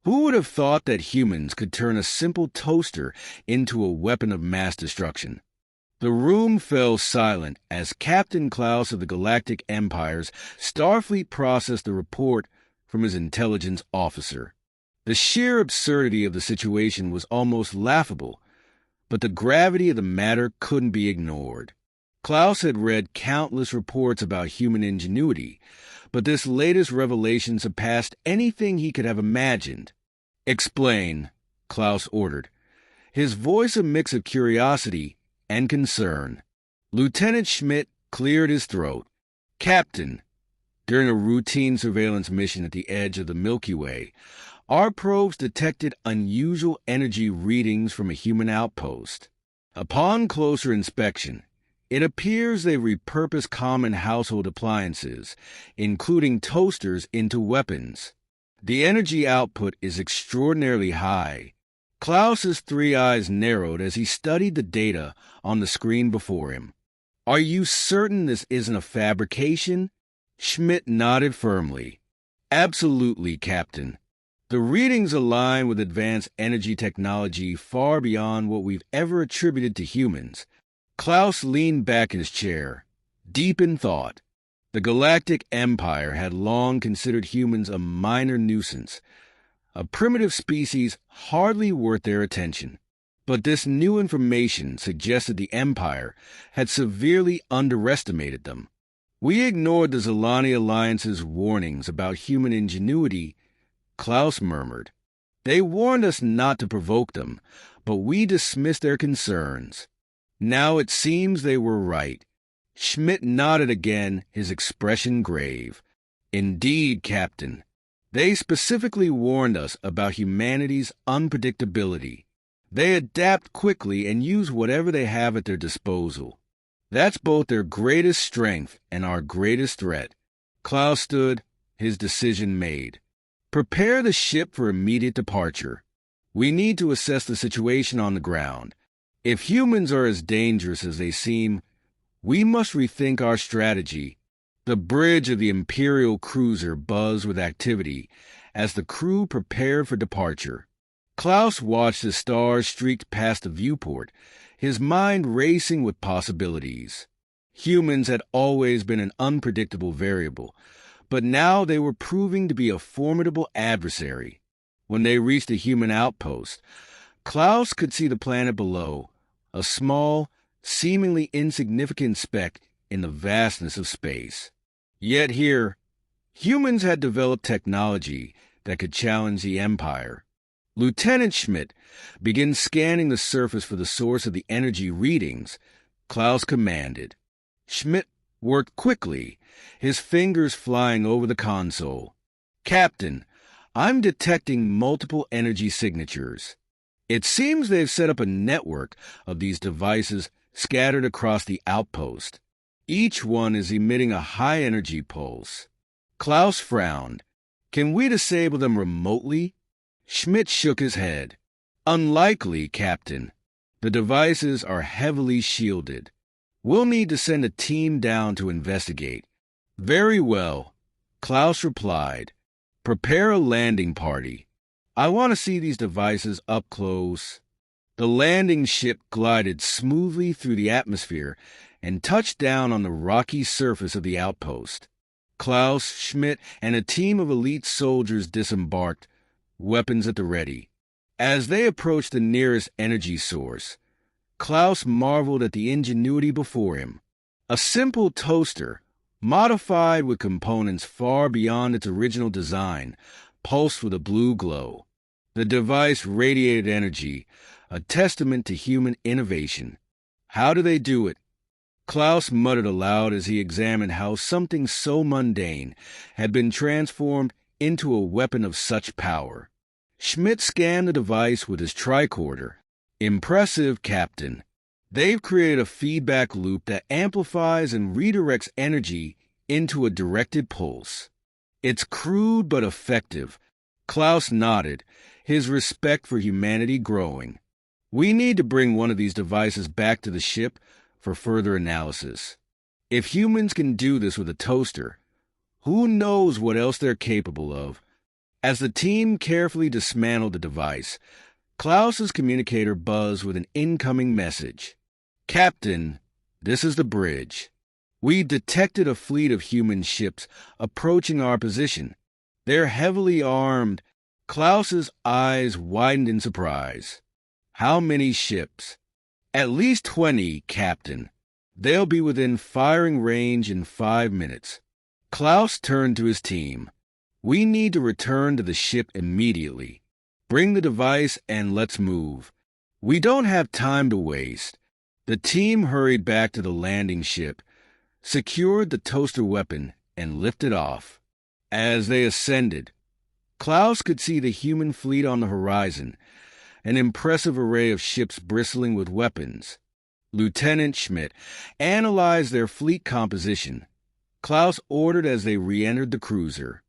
Who would have thought that humans could turn a simple toaster into a weapon of mass destruction? The room fell silent as Captain Klaus of the Galactic Empire's Starfleet processed the report from his intelligence officer. The sheer absurdity of the situation was almost laughable, but the gravity of the matter couldn't be ignored. Klaus had read countless reports about human ingenuity, but this latest revelation surpassed anything he could have imagined. "Explain," Klaus ordered, his voice a mix of curiosity and concern. Lieutenant Schmidt cleared his throat. "Captain, during a routine surveillance mission at the edge of the Milky Way, our probes detected unusual energy readings from a human outpost. Upon closer inspection, it appears they repurposed common household appliances, including toasters, into weapons. The energy output is extraordinarily high." Klaus's three eyes narrowed as he studied the data on the screen before him. "Are you certain this isn't a fabrication?" Schmidt nodded firmly. "Absolutely, Captain. The readings align with advanced energy technology far beyond what we've ever attributed to humans." Klaus leaned back in his chair, deep in thought. The Galactic Empire had long considered humans a minor nuisance, a primitive species hardly worth their attention. But this new information suggested the Empire had severely underestimated them. "We ignored the Zilani Alliance's warnings about human ingenuity," Klaus murmured. "They warned us not to provoke them, but we dismissed their concerns. Now it seems they were right." Schmidt nodded again, his expression grave. "Indeed, Captain. They specifically warned us about humanity's unpredictability. They adapt quickly and use whatever they have at their disposal. That's both their greatest strength and our greatest threat." Klaus stood, his decision made. "Prepare the ship for immediate departure. We need to assess the situation on the ground. If humans are as dangerous as they seem, we must rethink our strategy." The bridge of the Imperial cruiser buzzed with activity as the crew prepared for departure. Klaus watched as stars streaked past the viewport, his mind racing with possibilities. Humans had always been an unpredictable variable, but now they were proving to be a formidable adversary. When they reached the human outpost, Klaus could see the planet below, a small, seemingly insignificant speck in the vastness of space. Yet here, humans had developed technology that could challenge the Empire. Lieutenant Schmidt began scanning the surface for the source of the energy readings, Klaus commanded. Schmidt worked quickly, his fingers flying over the console. "Captain, I'm detecting multiple energy signatures. It seems they've set up a network of these devices scattered across the outpost. Each one is emitting a high-energy pulse." Klaus frowned. "Can we disable them remotely?" Schmidt shook his head. "Unlikely, Captain. The devices are heavily shielded. We'll need to send a team down to investigate." "Very well," Klaus replied. "Prepare a landing party. I want to see these devices up close." The landing ship glided smoothly through the atmosphere and touched down on the rocky surface of the outpost. Klaus, Schmidt, and a team of elite soldiers disembarked, weapons at the ready. As they approached the nearest energy source, Klaus marveled at the ingenuity before him. A simple toaster, modified with components far beyond its original design, pulsed with a blue glow. The device radiated energy, a testament to human innovation. "How do they do it?" Klaus muttered aloud as he examined how something so mundane had been transformed into a weapon of such power. Schmidt scanned the device with his tricorder. "Impressive, Captain. They've created a feedback loop that amplifies and redirects energy into a directed pulse. It's crude but effective." Klaus nodded, his respect for humanity growing. "We need to bring one of these devices back to the ship for further analysis. If humans can do this with a toaster, who knows what else they're capable of?" As the team carefully dismantled the device, Klaus's communicator buzzed with an incoming message. Captain, this is the bridge. We detected a fleet of human ships approaching our position. They're heavily armed. Klaus's eyes widened in surprise. How many ships? At least 20, Captain. They'll be within firing range in 5 minutes. Klaus turned to his team. We need to return to the ship immediately. Bring the device and let's move. We don't have time to waste. The team hurried back to the landing ship, secured the toaster weapon, and lifted off. As they ascended, Klaus could see the human fleet on the horizon, an impressive array of ships bristling with weapons. Lieutenant Schmidt analyzed their fleet composition. Klaus ordered as they re-entered the cruiser.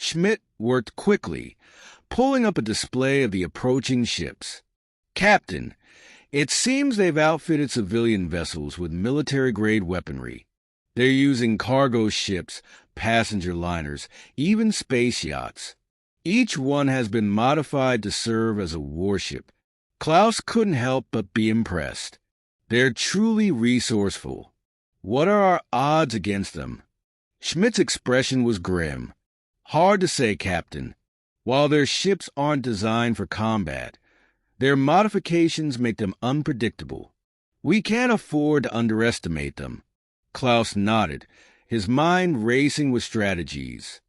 Schmidt worked quickly, pulling up a display of the approaching ships. Captain, it seems they've outfitted civilian vessels with military-grade weaponry. They're using cargo ships, passenger liners, even space yachts. Each one has been modified to serve as a warship. Klaus couldn't help but be impressed. They're truly resourceful. What are our odds against them? Schmidt's expression was grim. Hard to say, Captain. While their ships aren't designed for combat, their modifications make them unpredictable. We can't afford to underestimate them. Klaus nodded, his mind racing with strategies.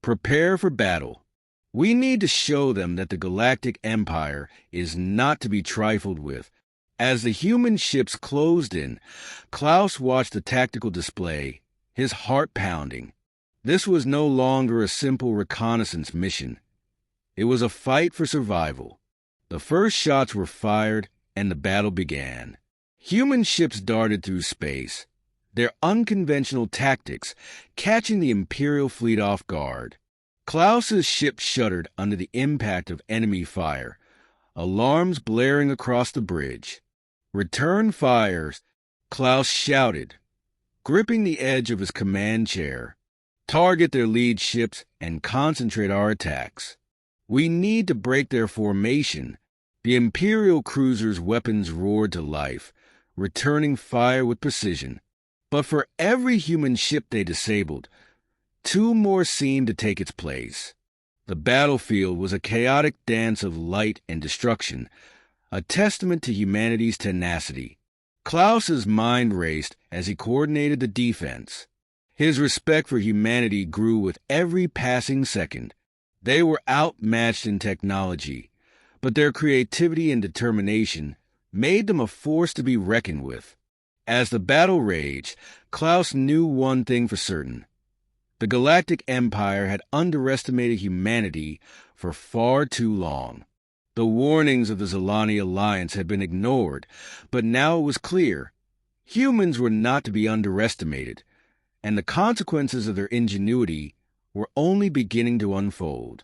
Prepare for battle. We need to show them that the Galactic Empire is not to be trifled with. As the human ships closed in, Klaus watched the tactical display, his heart pounding. This was no longer a simple reconnaissance mission. It was a fight for survival. The first shots were fired, and the battle began. Human ships darted through space, their unconventional tactics catching the Imperial fleet off guard. Klaus's ship shuddered under the impact of enemy fire, alarms blaring across the bridge. Return fires, Klaus shouted, gripping the edge of his command chair. Target their lead ships and concentrate our attacks. We need to break their formation. The Imperial cruiser's weapons roared to life, returning fire with precision. But for every human ship they disabled, 2 more seemed to take its place. The battlefield was a chaotic dance of light and destruction, a testament to humanity's tenacity. Klaus's mind raced as he coordinated the defense. His respect for humanity grew with every passing second. They were outmatched in technology, but their creativity and determination made them a force to be reckoned with. As the battle raged, Klaus knew one thing for certain. The Galactic Empire had underestimated humanity for far too long. The warnings of the Zilani Alliance had been ignored, but now it was clear. Humans were not to be underestimated, and the consequences of their ingenuity were only beginning to unfold.